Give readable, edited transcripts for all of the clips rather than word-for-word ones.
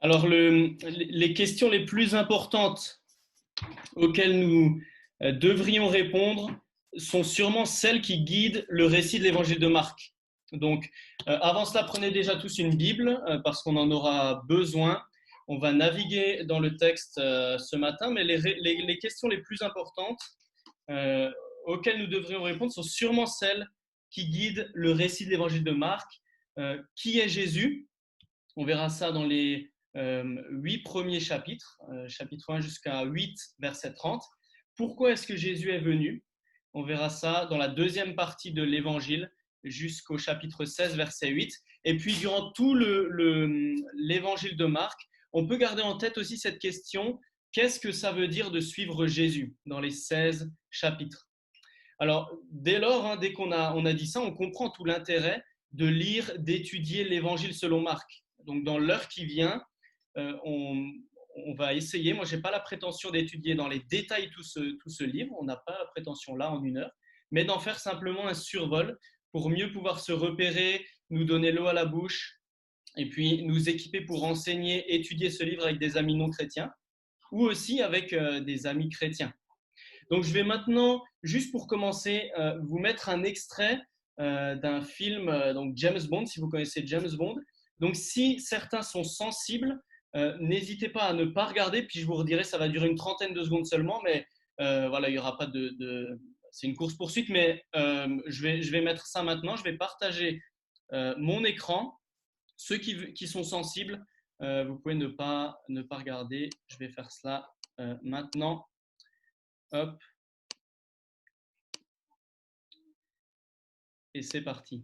Alors, les questions les plus importantes auxquelles nous devrions répondre sont sûrement celles qui guident le récit de l'évangile de Marc. Donc, avant cela, prenez déjà tous une Bible parce qu'on en aura besoin. On va naviguer dans le texte ce matin, mais les questions les plus importantes euh, auxquelles nous devrions répondre sont sûrement celles qui guident le récit de l'évangile de Marc. Qui est Jésus? On verra ça dans les 8 premiers chapitres, chapitre 1 jusqu'à 8, verset 30. Pourquoi est-ce que Jésus est venu? On verra ça dans la deuxième partie de l'évangile jusqu'au chapitre 16, verset 8. Et puis, durant tout l'évangile de Marc, on peut garder en tête aussi cette question, qu'est-ce que ça veut dire de suivre Jésus dans les 16 chapitres? Alors, dès lors, dès qu'on a dit ça, on comprend tout l'intérêt de lire, d'étudier l'évangile selon Marc. Donc, dans l'heure qui vient, euh, on, on va essayer, moi je n'ai pas la prétention d'étudier dans les détails tout ce livre, on n'a pas la prétention là en une heure, mais d'en faire simplement un survol pour mieux pouvoir se repérer, nous donner l'eau à la bouche, et puis nous équiper pour enseigner, étudier ce livre avec des amis non chrétiens, ou aussi avec des amis chrétiens. Donc je vais maintenant, juste pour commencer, vous mettre un extrait d'un film, donc James Bond, si vous connaissez James Bond. Donc si certains sont sensibles, n'hésitez pas à ne pas regarder, puis je vous redirai, ça va durer une trentaine de secondes seulement, mais voilà, il n'y aura pas c'est une course-poursuite, mais je vais mettre ça maintenant, je vais partager mon écran. Ceux qui sont sensibles, vous pouvez ne pas regarder, je vais faire cela maintenant. Hop, et c'est parti.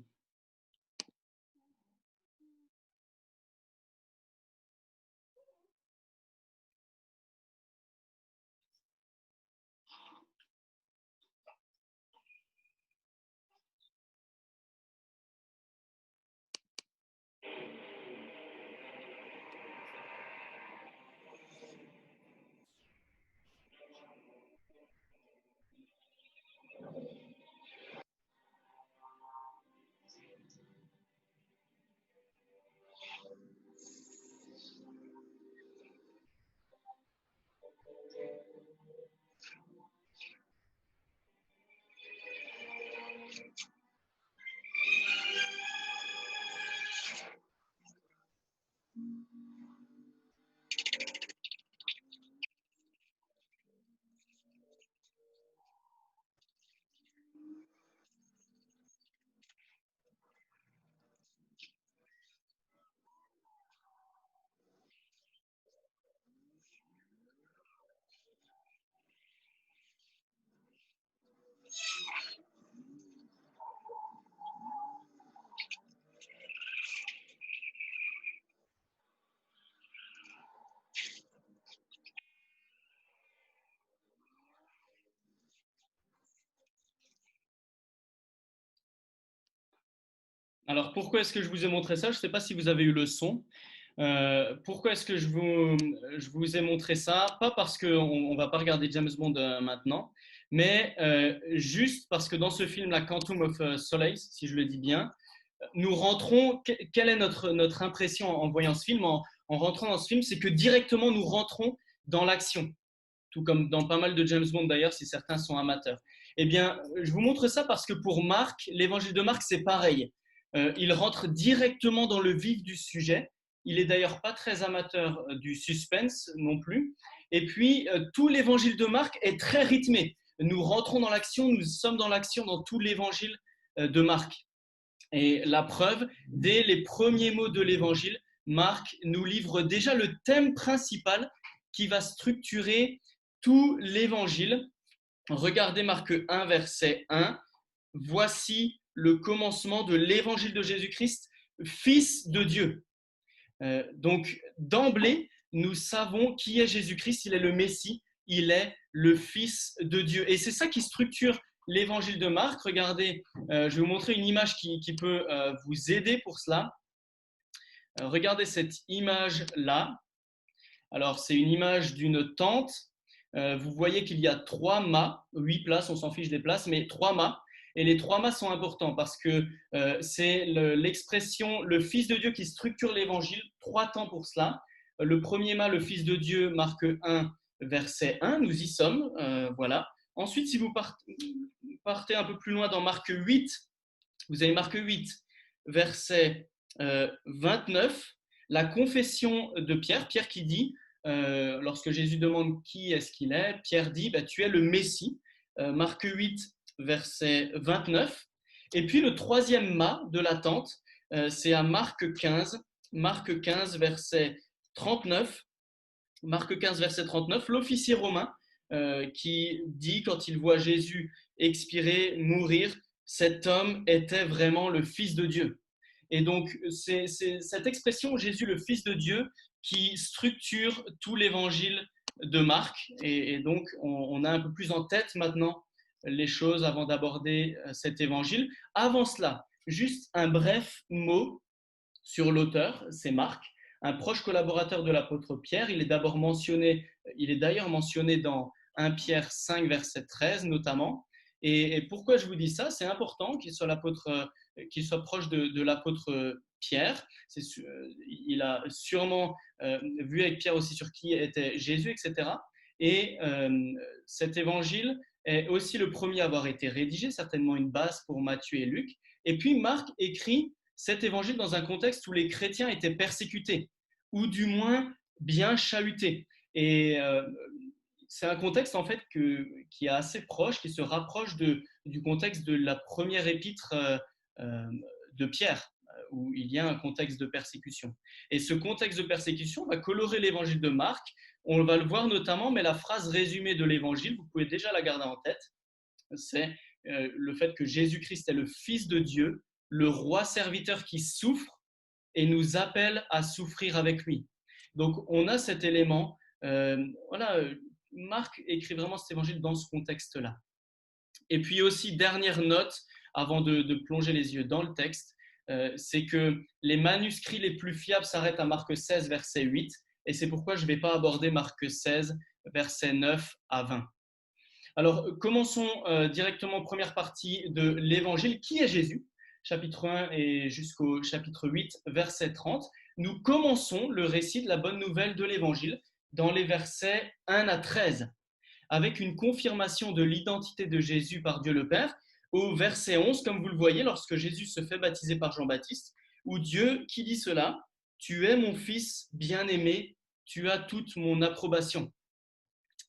Alors, pourquoi est-ce que je vous ai montré ça? Je ne sais pas si vous avez eu le son. Pourquoi est-ce que je vous ai montré ça? Pas parce qu'on ne va pas regarder James Bond maintenant, mais juste parce que dans ce film-là, Quantum of Solace, si je le dis bien, nous rentrons, quelle est notre impression en voyant ce film, en rentrant dans ce film? C'est que directement nous rentrons dans l'action, tout comme dans pas mal de James Bond d'ailleurs, si certains sont amateurs. Eh bien, je vous montre ça parce que pour Marc, l'évangile de Marc, c'est pareil. Il rentre directement dans le vif du sujet. Il est d'ailleurs pas très amateur du suspense non plus. Et puis, tout l'évangile de Marc est très rythmé. Nous rentrons dans l'action, nous sommes dans l'action dans tout l'évangile de Marc. Et la preuve, dès les premiers mots de l'évangile, Marc nous livre déjà le thème principal qui va structurer tout l'évangile. Regardez Marc 1, verset 1. Voici le commencement de l'évangile de Jésus-Christ, Fils de Dieu. Donc, d'emblée, nous savons qui est Jésus-Christ. Il est le Messie, il est le Fils de Dieu. Et c'est ça qui structure l'évangile de Marc. Regardez, je vais vous montrer une image qui peut vous aider pour cela. Regardez cette image-là. Alors, c'est une image d'une tente. Vous voyez qu'il y a 3 mâts, 8 places, on s'en fiche des places, mais 3 mâts. Et les 3 mâts sont importants parce que c'est l'expression le Fils de Dieu qui structure l'évangile, 3 temps pour cela. Le premier mât, le Fils de Dieu, Marc 1, verset 1, nous y sommes, voilà. Ensuite, si vous partez un peu plus loin dans Marc 8, vous avez Marc 8, verset 29, la confession de Pierre, Pierre qui dit, lorsque Jésus demande qui est-ce qu'il est, Pierre dit, tu es le Messie, Marc 8, verset 29. Et puis le troisième mât de la tente, c'est à Marc 15, verset 39. Marc 15, verset 39, l'officier romain qui dit, quand il voit Jésus expirer, mourir, cet homme était vraiment le Fils de Dieu. Et donc, c'est cette expression, Jésus, le Fils de Dieu, qui structure tout l'évangile de Marc. Et donc, on a un peu plus en tête maintenant les choses avant d'aborder cet évangile. Avant cela, juste un bref mot sur l'auteur, c'est Marc, un proche collaborateur de l'apôtre Pierre. Il est d'ailleurs mentionné dans 1 Pierre 5, verset 13 notamment. Et pourquoi je vous dis ça? C'est important qu'il soit proche de l'apôtre Pierre. Il a sûrement vu avec Pierre aussi sur qui était Jésus, etc. Et cet évangile est aussi le premier à avoir été rédigé, certainement une base pour Matthieu et Luc. Et puis Marc écrit cet évangile dans un contexte où les chrétiens étaient persécutés, ou du moins bien chahutés. Et c'est un contexte en fait qui est assez proche, qui se rapproche du contexte de la première épître de Pierre, où il y a un contexte de persécution. Et ce contexte de persécution va colorer l'évangile de Marc. On va le voir notamment, mais la phrase résumée de l'évangile, vous pouvez déjà la garder en tête, c'est le fait que Jésus-Christ est le Fils de Dieu, le roi serviteur qui souffre et nous appelle à souffrir avec lui. Donc on a cet élément, Marc écrit vraiment cet évangile dans ce contexte-là. Et puis aussi, dernière note, avant de plonger les yeux dans le texte, c'est que les manuscrits les plus fiables s'arrêtent à Marc 16, verset 8, et c'est pourquoi je ne vais pas aborder Marc 16, verset 9 à 20. Alors, commençons directement première partie de l'évangile. Qui est Jésus? Chapitre 1 et jusqu'au chapitre 8, verset 30. Nous commençons le récit de la bonne nouvelle de l'évangile dans les versets 1 à 13, avec une confirmation de l'identité de Jésus par Dieu le Père, au verset 11, comme vous le voyez, lorsque Jésus se fait baptiser par Jean-Baptiste, où Dieu, qui dit cela, « Tu es mon fils bien-aimé, tu as toute mon approbation ».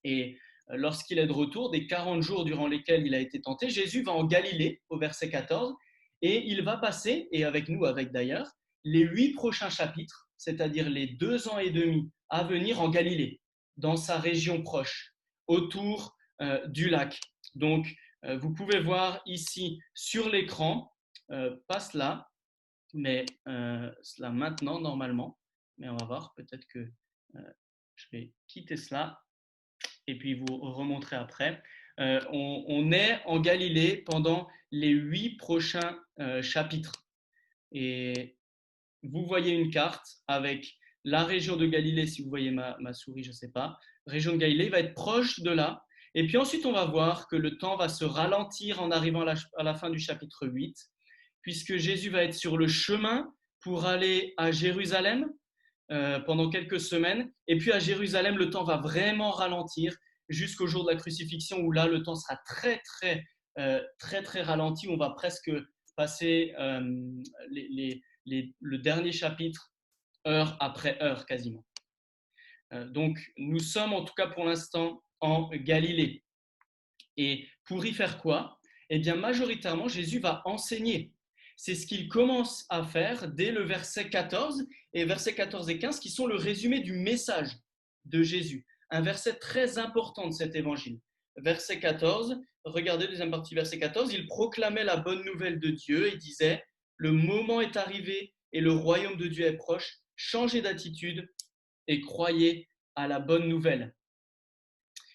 Et lorsqu'il est de retour des 40 jours durant lesquels il a été tenté, Jésus va en Galilée, au verset 14, et il va passer, et avec nous, avec d'ailleurs, les 8 prochains chapitres, c'est-à-dire les 2 ans et demi à venir en Galilée, dans sa région proche, autour du lac. Donc, vous pouvez voir ici sur l'écran, pas cela, mais cela maintenant normalement, mais on va voir, peut-être que je vais quitter cela et puis vous remonterez après. On est en Galilée pendant les 8 prochains chapitres. Et vous voyez une carte avec la région de Galilée, si vous voyez ma souris, je ne sais pas. Région de Galilée va être proche de là. Et puis ensuite, on va voir que le temps va se ralentir en arrivant à la fin du chapitre 8, puisque Jésus va être sur le chemin pour aller à Jérusalem pendant quelques semaines. Et puis à Jérusalem, le temps va vraiment ralentir jusqu'au jour de la crucifixion, où là, le temps sera très, très ralenti. On va presque passer le dernier chapitre heure après heure quasiment. Donc, nous sommes en tout cas pour l'instant en Galilée. Et pour y faire quoi? Eh bien, majoritairement, Jésus va enseigner. C'est ce qu'il commence à faire dès le verset 14 et versets 14 et 15 qui sont le résumé du message de Jésus. Un verset très important de cet évangile. Verset 14, regardez deuxième partie, verset 14, il proclamait la bonne nouvelle de Dieu et disait « Le moment est arrivé et le royaume de Dieu est proche, changez d'attitude et croyez à la bonne nouvelle. »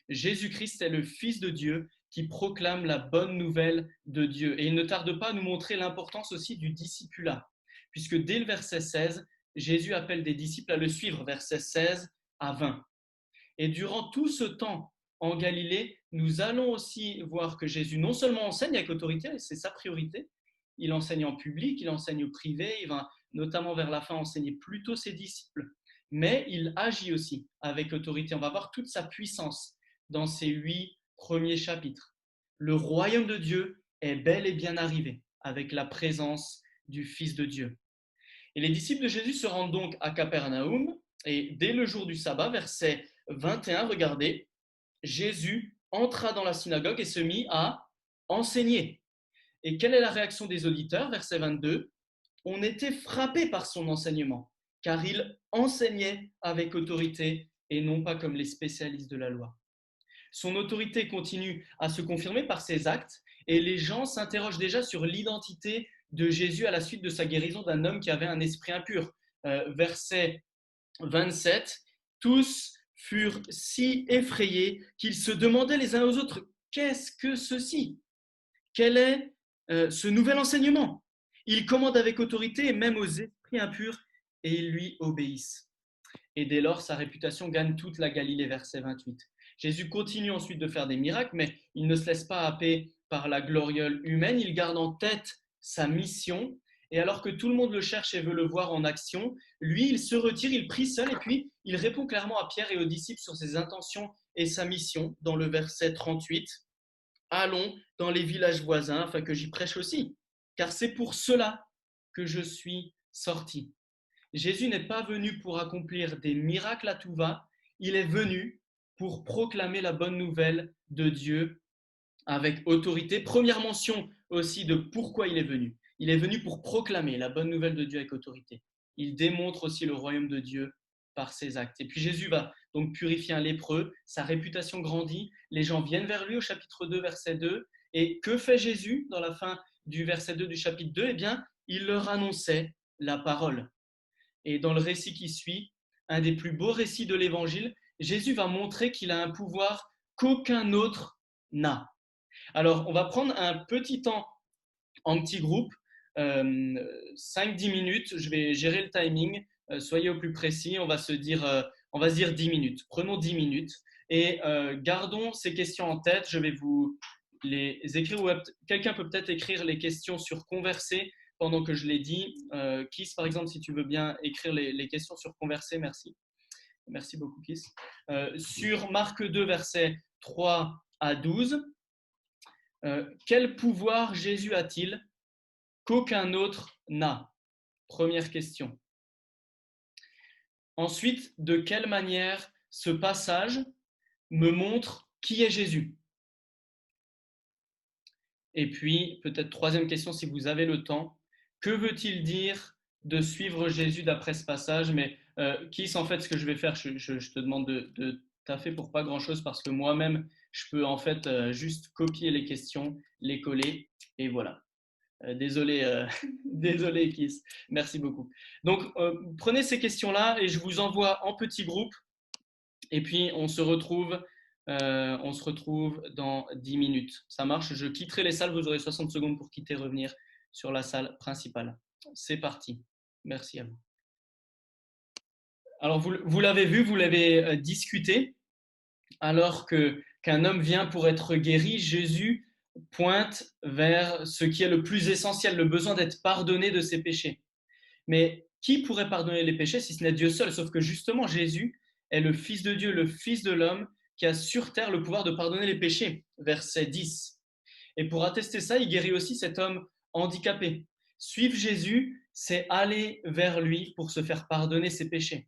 Jésus-Christ est le Fils de Dieu qui proclame la bonne nouvelle de Dieu. Et il ne tarde pas à nous montrer l'importance aussi du discipulat, puisque dès le verset 16, Jésus appelle des disciples à le suivre, versets 16 à 20. Et durant tout ce temps en Galilée, nous allons aussi voir que Jésus non seulement enseigne avec autorité, c'est sa priorité, il enseigne en public, il enseigne au privé, il va notamment vers la fin enseigner plutôt ses disciples, mais il agit aussi avec autorité. On va voir toute sa puissance dans ces 8 premiers chapitres. Le royaume de Dieu est bel et bien arrivé avec la présence du Fils de Dieu. Et les disciples de Jésus se rendent donc à Capernaum, et dès le jour du sabbat, verset 21, regardez, Jésus entra dans la synagogue et se mit à enseigner. Et quelle est la réaction des auditeurs? Verset 22, on était frappé par son enseignement, car il enseignait avec autorité et non pas comme les spécialistes de la loi. Son autorité continue à se confirmer par ses actes et les gens s'interrogent déjà sur l'identité de Jésus à la suite de sa guérison d'un homme qui avait un esprit impur. Verset 27, tous furent si effrayés qu'ils se demandaient les uns aux autres, qu'est-ce que ceci? Quel est ce nouvel enseignement? Il commande avec autorité et même aux esprits impurs et ils lui obéissent. Et dès lors, sa réputation gagne toute la Galilée, verset 28. Jésus continue ensuite de faire des miracles, mais il ne se laisse pas happer par la gloriole humaine, il garde en tête sa mission, et alors que tout le monde le cherche et veut le voir en action, lui, il se retire, il prie seul, et puis il répond clairement à Pierre et aux disciples sur ses intentions et sa mission, dans le verset 38. Allons dans les villages voisins, afin que j'y prêche aussi, car c'est pour cela que je suis sorti. Jésus n'est pas venu pour accomplir des miracles à tout va, il est venu pour proclamer la bonne nouvelle de Dieu avec autorité. Première mention aussi de pourquoi il est venu. Il est venu pour proclamer la bonne nouvelle de Dieu avec autorité. Il démontre aussi le royaume de Dieu par ses actes. Et puis Jésus va donc purifier un lépreux, sa réputation grandit, les gens viennent vers lui au chapitre 2, verset 2. Et que fait Jésus dans la fin du verset 2 du chapitre 2? Eh bien, il leur annonçait la parole. Et dans le récit qui suit, un des plus beaux récits de l'Évangile, Jésus va montrer qu'il a un pouvoir qu'aucun autre n'a. Alors, on va prendre un petit temps en petit groupe, 5-10 minutes. Je vais gérer le timing. Soyez au plus précis. On va se dire 10 minutes. Prenons 10 minutes et gardons ces questions en tête. Je vais vous les écrire. Quelqu'un peut peut-être écrire les questions sur Converser pendant que je l'ai dit. Kiss, par exemple, si tu veux bien écrire les questions sur Converser, merci. Merci beaucoup, Kiss. Sur Marc 2, versets 3 à 12, quel pouvoir Jésus a-t-il qu'aucun autre n'a? Première question. Ensuite, de quelle manière ce passage me montre qui est Jésus? Et puis, peut-être troisième question, si vous avez le temps, que veut-il dire de suivre Jésus d'après ce passage? Mais Kiss, en fait, ce que je vais faire, je te demande de taffer pour pas grand-chose parce que moi-même, je peux en fait juste copier les questions, les coller, et voilà. Désolé, désolé Kiss, merci beaucoup. Donc, prenez ces questions-là et je vous envoie en petits groupes et puis on se retrouve dans 10 minutes. Ça marche, je quitterai les salles, vous aurez 60 secondes pour quitter, revenir sur la salle principale. C'est parti, merci à vous. Alors, vous l'avez vu, vous l'avez discuté, alors qu'un homme vient pour être guéri, Jésus pointe vers ce qui est le plus essentiel, le besoin d'être pardonné de ses péchés. Mais qui pourrait pardonner les péchés si ce n'est Dieu seul? Sauf que justement, Jésus est le Fils de Dieu, le Fils de l'homme, qui a sur terre le pouvoir de pardonner les péchés. Verset 10. Et pour attester ça, il guérit aussi cet homme handicapé. Suivre Jésus, c'est aller vers lui pour se faire pardonner ses péchés.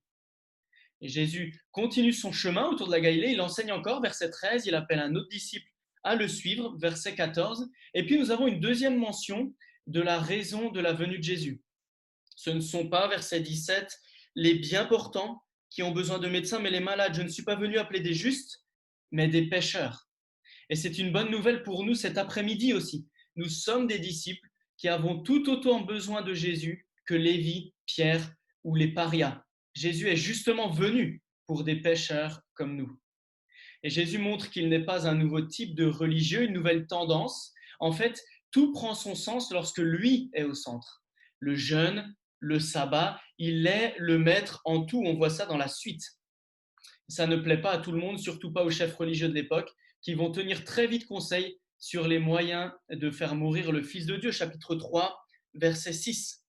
Et Jésus continue son chemin autour de la Galilée, il enseigne encore, verset 13, il appelle un autre disciple à le suivre, verset 14. Et puis nous avons une deuxième mention de la raison de la venue de Jésus. Ce ne sont pas, verset 17, les bien portants qui ont besoin de médecins, mais les malades. Je ne suis pas venu appeler des justes, mais des pécheurs. Et c'est une bonne nouvelle pour nous cet après-midi aussi. Nous sommes des disciples qui avons tout autant besoin de Jésus que Lévi, Pierre ou les parias. Jésus est justement venu pour des pécheurs comme nous. Et Jésus montre qu'il n'est pas un nouveau type de religieux, une nouvelle tendance. En fait, tout prend son sens lorsque lui est au centre. Le jeûne, le sabbat, il est le maître en tout. On voit ça dans la suite. Ça ne plaît pas à tout le monde, surtout pas aux chefs religieux de l'époque, qui vont tenir très vite conseil sur les moyens de faire mourir le Fils de Dieu, chapitre 3, verset 6.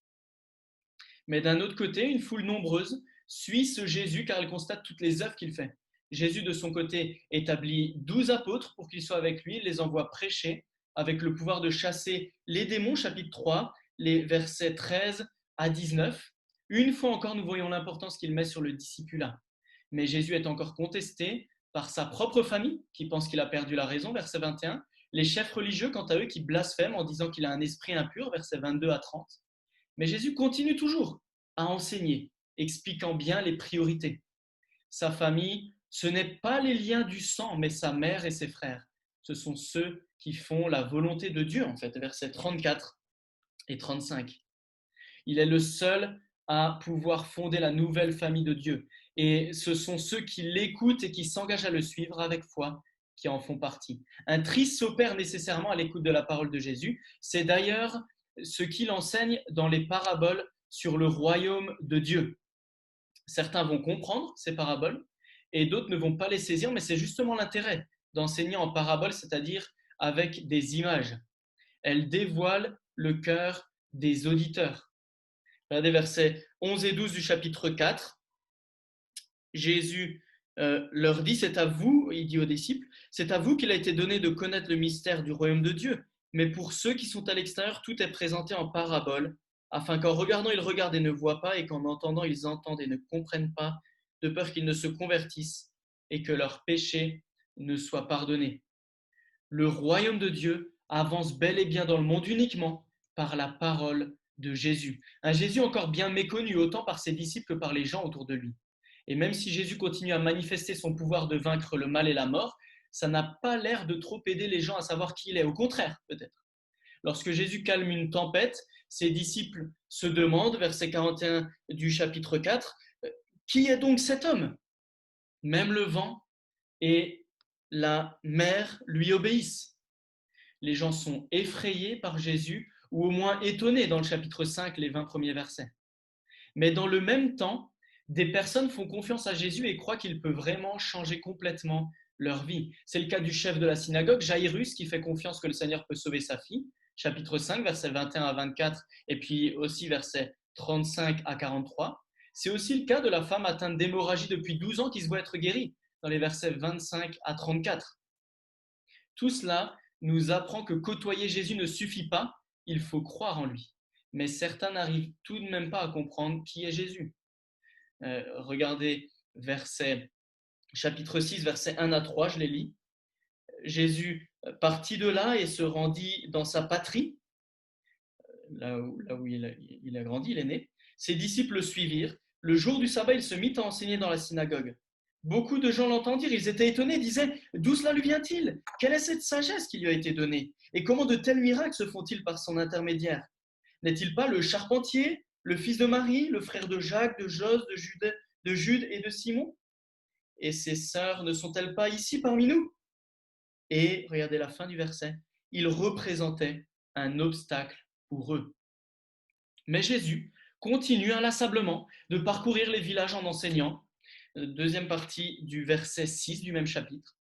Mais d'un autre côté, une foule nombreuse suit ce Jésus car elle constate toutes les œuvres qu'il fait. Jésus, de son côté, établit 12 apôtres pour qu'ils soient avec lui, il les envoie prêcher avec le pouvoir de chasser les démons, chapitre 3, les versets 13 à 19. Une fois encore, nous voyons l'importance qu'il met sur le discipulat. Mais Jésus est encore contesté par sa propre famille, qui pense qu'il a perdu la raison, verset 21, les chefs religieux, quant à eux, qui blasphèment en disant qu'il a un esprit impur, versets 22 à 30. Mais Jésus continue toujours à enseigner, expliquant bien les priorités. Sa famille, ce n'est pas les liens du sang, mais sa mère et ses frères. Ce sont ceux qui font la volonté de Dieu, en fait, versets 34 et 35. Il est le seul à pouvoir fonder la nouvelle famille de Dieu. Et ce sont ceux qui l'écoutent et qui s'engagent à le suivre avec foi qui en font partie. Un tri s'opère nécessairement à l'écoute de la parole de Jésus. C'est d'ailleurs ce qu'il enseigne dans les paraboles sur le royaume de Dieu. Certains vont comprendre ces paraboles et d'autres ne vont pas les saisir, mais c'est justement l'intérêt d'enseigner en paraboles, c'est-à-dire avec des images. Elles dévoilent le cœur des auditeurs. Regardez versets 11 et 12 du chapitre 4. Jésus leur dit, c'est à vous, il dit aux disciples, c'est à vous qu'il a été donné de connaître le mystère du royaume de Dieu. Mais pour ceux qui sont à l'extérieur, tout est présenté en parabole, afin qu'en regardant, ils regardent et ne voient pas, et qu'en entendant, ils entendent et ne comprennent pas, de peur qu'ils ne se convertissent et que leurs péchés ne soient pardonnés. Le royaume de Dieu avance bel et bien dans le monde uniquement par la parole de Jésus. Un Jésus encore bien méconnu, autant par ses disciples que par les gens autour de lui. Et même si Jésus continue à manifester son pouvoir de vaincre le mal et la mort, ça n'a pas l'air de trop aider les gens à savoir qui il est. Au contraire, peut-être. Lorsque Jésus calme une tempête, ses disciples se demandent, verset 41 du chapitre 4, qui est donc cet homme? Même le vent et la mer lui obéissent. Les gens sont effrayés par Jésus, ou au moins étonnés dans le chapitre 5, les 20 premiers versets. Mais dans le même temps, des personnes font confiance à Jésus et croient qu'il peut vraiment changer complètement leur vie. C'est le cas du chef de la synagogue, Jairus, qui fait confiance que le Seigneur peut sauver sa fille, chapitre 5, versets 21 à 24, et puis aussi versets 35 à 43. C'est aussi le cas de la femme atteinte d'hémorragie depuis 12 ans qui se voit être guérie, dans les versets 25 à 34. Tout cela nous apprend que côtoyer Jésus ne suffit pas, il faut croire en lui. Mais certains n'arrivent tout de même pas à comprendre qui est Jésus. Regardez chapitre 6, versets 1 à 3, je les lis. Jésus partit de là et se rendit dans sa patrie, là où il a grandi, il est né. Ses disciples le suivirent. Le jour du sabbat, il se mit à enseigner dans la synagogue. Beaucoup de gens l'entendirent, ils étaient étonnés, disaient « D'où cela lui vient-il? Quelle est cette sagesse qui lui a été donnée? Et comment de tels miracles se font-ils par son intermédiaire? N'est-il pas le charpentier, le fils de Marie, le frère de Jacques, de Jose, de Jude et de Simon? Et ses sœurs ne sont-elles pas ici parmi nous ?» Et regardez la fin du verset, il représentait un obstacle pour eux. Mais Jésus continue inlassablement de parcourir les villages en enseignant. Deuxième partie du verset 6 du même chapitre.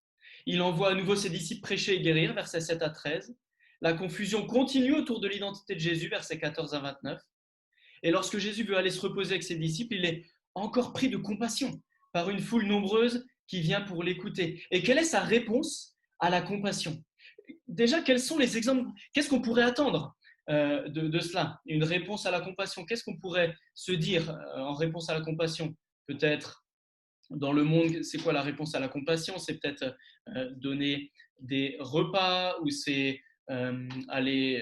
Il envoie à nouveau ses disciples prêcher et guérir, versets 7 à 13. La confusion continue autour de l'identité de Jésus, versets 14 à 29. Et lorsque Jésus veut aller se reposer avec ses disciples, il est encore pris de compassion par une foule nombreuse qui vient pour l'écouter. Et quelle est sa réponse à la compassion? Déjà, quels sont les exemples? Qu'est-ce qu'on pourrait attendre de cela? Une réponse à la compassion. Qu'est-ce qu'on pourrait se dire en réponse à la compassion? Peut-être dans le monde, c'est quoi la réponse à la compassion? C'est peut-être donner des repas, ou c'est aller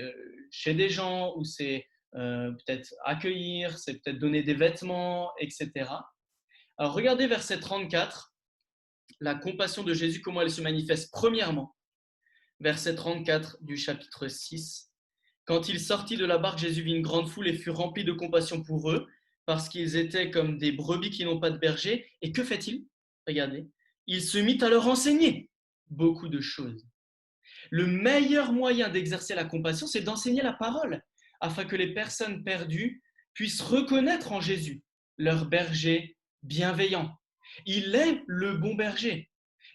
chez des gens, ou c'est peut-être accueillir, c'est peut-être donner des vêtements, etc. Alors regardez verset 34, la compassion de Jésus, comment elle se manifeste. Premièrement, verset 34 du chapitre 6. Quand il sortit de la barque, Jésus vit une grande foule et fut rempli de compassion pour eux, parce qu'ils étaient comme des brebis qui n'ont pas de berger. Et que fait-il? Regardez, il se mit à leur enseigner beaucoup de choses. Le meilleur moyen d'exercer la compassion, c'est d'enseigner la parole, afin que les personnes perdues puissent reconnaître en Jésus leur berger bienveillant. Il est le bon berger.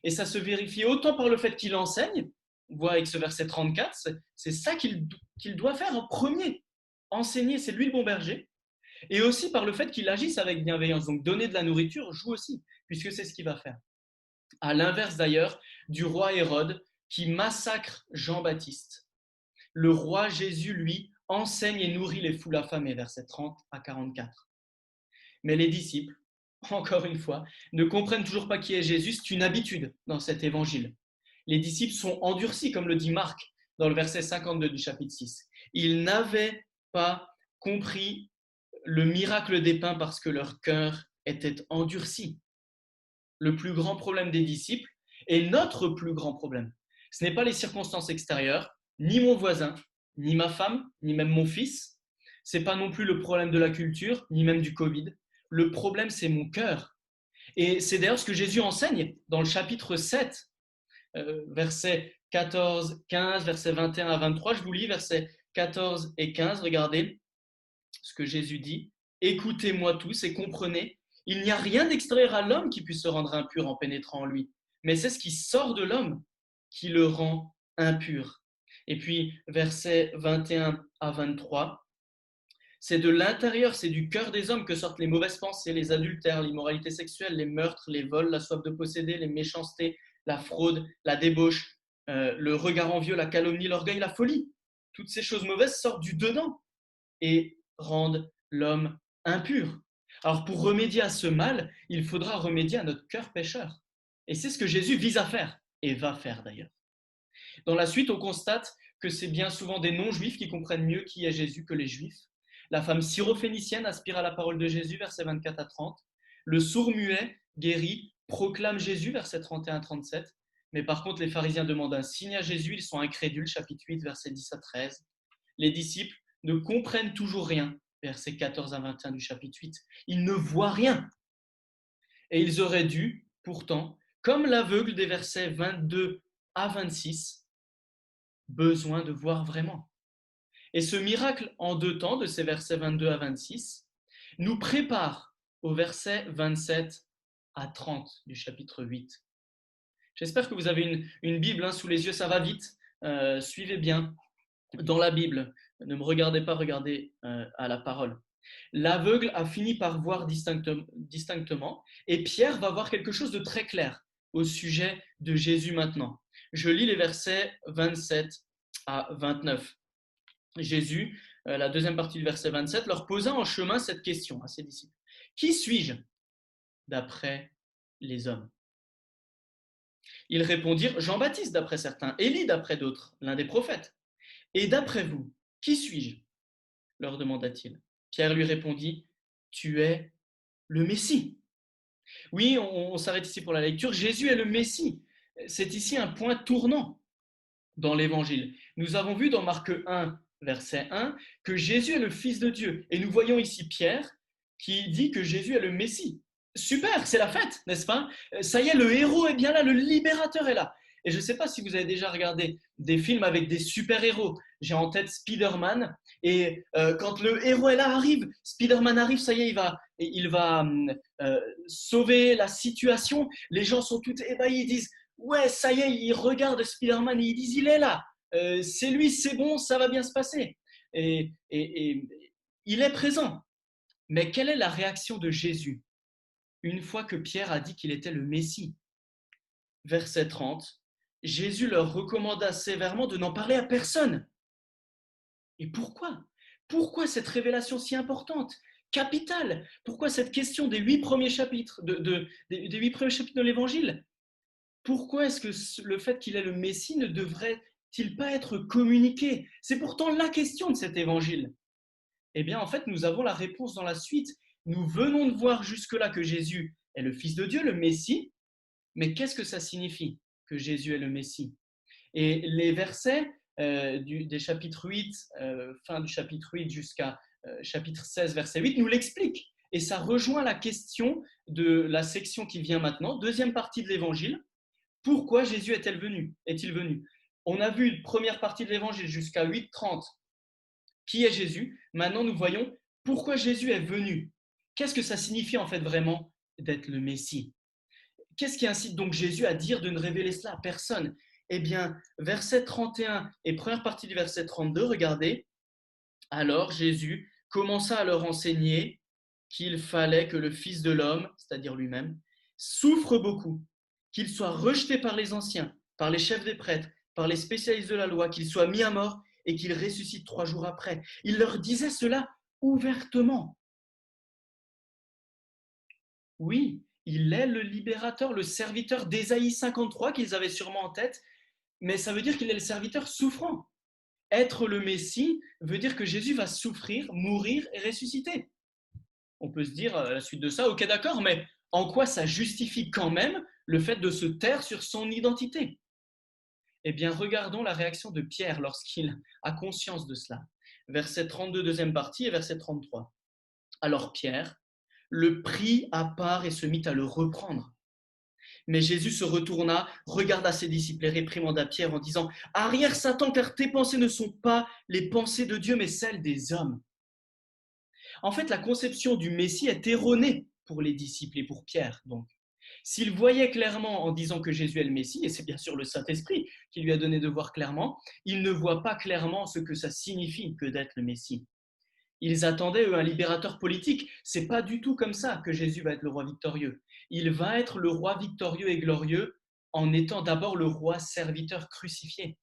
Et ça se vérifie autant par le fait qu'il enseigne, on voit avec ce verset 34, c'est ça qu'il doit faire en premier. Enseigner, c'est lui le bon berger. Et aussi par le fait qu'il agisse avec bienveillance. Donc donner de la nourriture joue aussi, puisque c'est ce qu'il va faire. À l'inverse d'ailleurs du roi Hérode qui massacre Jean-Baptiste. Le roi Jésus, lui, enseigne et nourrit les foules affamées, versets 30 à 44. Mais les disciples, encore une fois, ne comprennent toujours pas qui est Jésus. C'est une habitude dans cet évangile. Les disciples sont endurcis, comme le dit Marc dans le verset 52 du chapitre 6. Ils n'avaient pas compris le miracle des pains parce que leur cœur était endurci. Le plus grand problème des disciples est notre plus grand problème. Ce n'est pas les circonstances extérieures, ni mon voisin, ni ma femme, ni même mon fils. Ce n'est pas non plus le problème de la culture, ni même du Covid. Le problème, c'est mon cœur. Et c'est d'ailleurs ce que Jésus enseigne dans le chapitre 7, versets 14, 15, versets 21 à 23. Je vous lis versets 14 et 15. Regardez ce que Jésus dit. Écoutez-moi tous et comprenez. Il n'y a rien d'extérieur à l'homme qui puisse se rendre impur en pénétrant en lui. Mais c'est ce qui sort de l'homme qui le rend impur. Et puis, versets 21 à 23. C'est de l'intérieur, c'est du cœur des hommes que sortent les mauvaises pensées, les adultères, l'immoralité sexuelle, les meurtres, les vols, la soif de posséder, les méchancetés, la fraude, la débauche, le regard envieux, la calomnie, l'orgueil, la folie. Toutes ces choses mauvaises sortent du dedans et rendent l'homme impur. Alors pour remédier à ce mal, il faudra remédier à notre cœur pécheur. Et c'est ce que Jésus vise à faire, et va faire d'ailleurs. Dans la suite, on constate que c'est bien souvent des non-juifs qui comprennent mieux qui est Jésus que les juifs. La femme syrophénicienne aspire à la parole de Jésus, versets 24 à 30. Le sourd-muet, guéri, proclame Jésus, versets 31 à 37. Mais par contre, les pharisiens demandent un signe à Jésus, ils sont incrédules, chapitre 8, versets 10 à 13. Les disciples ne comprennent toujours rien, versets 14 à 21 du chapitre 8. Ils ne voient rien. Et ils auraient dû, pourtant, comme l'aveugle des versets 22 à 26, besoin de voir vraiment. Et ce miracle en deux temps, de ces versets 22 à 26, nous prépare au verset 27 à 30 du chapitre 8. J'espère que vous avez une Bible sous les yeux, ça va vite. Suivez bien dans la Bible. Ne me regardez pas, regardez à la parole. L'aveugle a fini par voir distinctement et Pierre va voir quelque chose de très clair au sujet de Jésus maintenant. Je lis les versets 27 à 29. Jésus, la deuxième partie du verset 27, leur posa en chemin cette question à ses disciples. Qui suis-je d'après les hommes? Ils répondirent Jean-Baptiste d'après certains, Élie d'après d'autres, l'un des prophètes. Et d'après vous, qui suis-je? Leur demanda-t-il. Pierre lui répondit, tu es le Messie. Oui, on s'arrête ici pour la lecture. Jésus est le Messie. C'est ici un point tournant dans l'Évangile. Nous avons vu dans Marc 1, verset 1, que Jésus est le Fils de Dieu. Et nous voyons ici Pierre qui dit que Jésus est le Messie. Super, c'est la fête, n'est-ce pas? Ça y est, le héros est bien là, le libérateur est là. Et je ne sais pas si vous avez déjà regardé des films avec des super-héros. J'ai en tête Spider-Man. Et quand le héros est là, arrive, Spider-Man arrive, ça y est, il va sauver la situation. Les gens sont tous ébahis, ils disent ouais, ça y est, ils regardent Spider-Man et ils disent il est là. C'est lui, c'est bon, ça va bien se passer. Et il est présent. Mais quelle est la réaction de Jésus une fois que Pierre a dit qu'il était le Messie? Verset 30, Jésus leur recommanda sévèrement de n'en parler à personne. Et pourquoi? Pourquoi cette révélation si importante, capitale? Pourquoi cette question des 8 premiers chapitres des 8 premiers chapitres de l'Évangile? Pourquoi est-ce que le fait qu'il est le Messie ne devrait-il pas être communiqué? C'est pourtant la question de cet Évangile. Eh bien, en fait, nous avons la réponse dans la suite. Nous venons de voir jusque-là que Jésus est le Fils de Dieu, le Messie. Mais qu'est-ce que ça signifie que Jésus est le Messie? Et les versets des chapitres 8, fin du chapitre 8 jusqu'à chapitre 16, verset 8, nous l'expliquent. Et ça rejoint la question de la section qui vient maintenant, deuxième partie de l'Évangile. Pourquoi Jésus est-il venu? On a vu une première partie de l'Évangile jusqu'à 8:30. Qui est Jésus? Maintenant, nous voyons pourquoi Jésus est venu. Qu'est-ce que ça signifie en fait vraiment d'être le Messie? Qu'est-ce qui incite donc Jésus à dire de ne révéler cela à personne? Eh bien, verset 31 et première partie du verset 32, regardez. Alors Jésus commença à leur enseigner qu'il fallait que le Fils de l'homme, c'est-à-dire lui-même, souffre beaucoup, qu'il soit rejeté par les anciens, par les chefs des prêtres, par les spécialistes de la loi, qu'il soit mis à mort et qu'il ressuscite 3 jours après. Il leur disait cela ouvertement. Oui, il est le libérateur, le serviteur d'Ésaïe 53 qu'ils avaient sûrement en tête, mais ça veut dire qu'il est le serviteur souffrant. Être le Messie veut dire que Jésus va souffrir, mourir et ressusciter. On peut se dire à la suite de ça, ok d'accord, mais en quoi ça justifie quand même le fait de se taire sur son identité? Eh bien, regardons la réaction de Pierre lorsqu'il a conscience de cela. Verset 32, deuxième partie, et verset 33. Alors Pierre le prit à part et se mit à le reprendre. Mais Jésus se retourna, regarda ses disciples et réprimanda Pierre en disant « Arrière Satan, car tes pensées ne sont pas les pensées de Dieu, mais celles des hommes. » En fait, la conception du Messie est erronée pour les disciples et pour Pierre. Donc, s'ils voyaient clairement en disant que Jésus est le Messie, et c'est bien sûr le Saint-Esprit qui lui a donné de voir clairement, ils ne voient pas clairement ce que ça signifie que d'être le Messie. Ils attendaient, eux, un libérateur politique. C'est pas du tout comme ça que Jésus va être le roi victorieux. Il va être le roi victorieux et glorieux en étant d'abord le roi serviteur crucifié.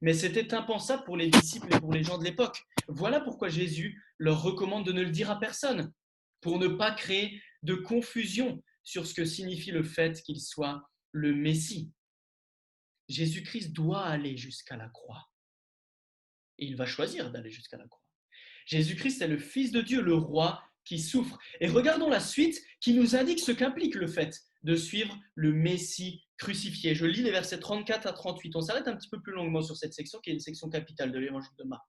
Mais c'était impensable pour les disciples et pour les gens de l'époque. Voilà pourquoi Jésus leur recommande de ne le dire à personne, pour ne pas créer de confusion sur ce que signifie le fait qu'il soit le Messie. Jésus-Christ doit aller jusqu'à la croix. Et il va choisir d'aller jusqu'à la croix. Jésus-Christ est le Fils de Dieu, le roi qui souffre. Et regardons la suite qui nous indique ce qu'implique le fait de suivre le Messie crucifié. Je lis les versets 34 à 38. On s'arrête un petit peu plus longuement sur cette section qui est une section capitale de l'évangile de Marc.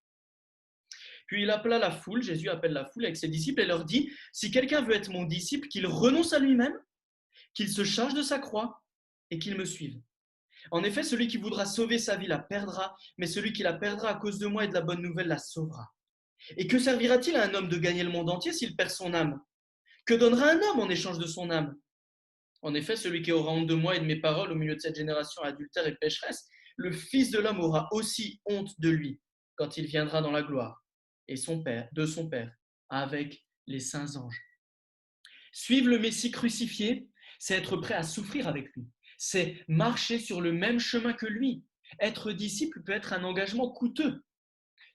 Puis il appela la foule, Jésus appelle la foule avec ses disciples et leur dit « Si quelqu'un veut être mon disciple, qu'il renonce à lui-même, qu'il se charge de sa croix et qu'il me suive. En effet, celui qui voudra sauver sa vie la perdra, mais celui qui la perdra à cause de moi et de la bonne nouvelle la sauvera. Et que servira-t-il à un homme de gagner le monde entier s'il perd son âme? Que donnera un homme en échange de son âme? En effet, celui qui aura honte de moi et de mes paroles au milieu de cette génération adultère et pécheresse, le Fils de l'homme aura aussi honte de lui quand il viendra dans la gloire et de son Père avec les saints anges. Suivre le Messie crucifié, c'est être prêt à souffrir avec lui. C'est marcher sur le même chemin que lui. Être disciple peut être un engagement coûteux.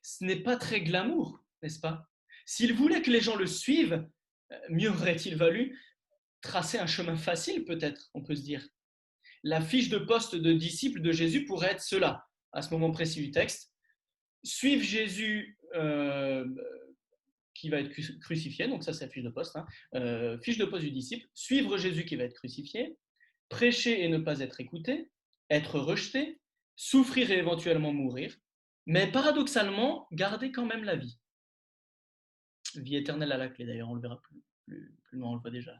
Ce n'est pas très glamour, n'est-ce pas? S'il voulait que les gens le suivent, mieux aurait-il valu tracer un chemin facile, peut-être, on peut se dire. La fiche de poste de disciple de Jésus pourrait être cela, à ce moment précis du texte. Suivre Jésus qui va être crucifié, donc ça c'est la fiche de poste, fiche de poste du disciple, suivre Jésus qui va être crucifié, prêcher et ne pas être écouté, être rejeté, souffrir et éventuellement mourir, mais paradoxalement, garder quand même la vie. Vie éternelle à la clé, d'ailleurs, on le verra plus loin, on le voit déjà.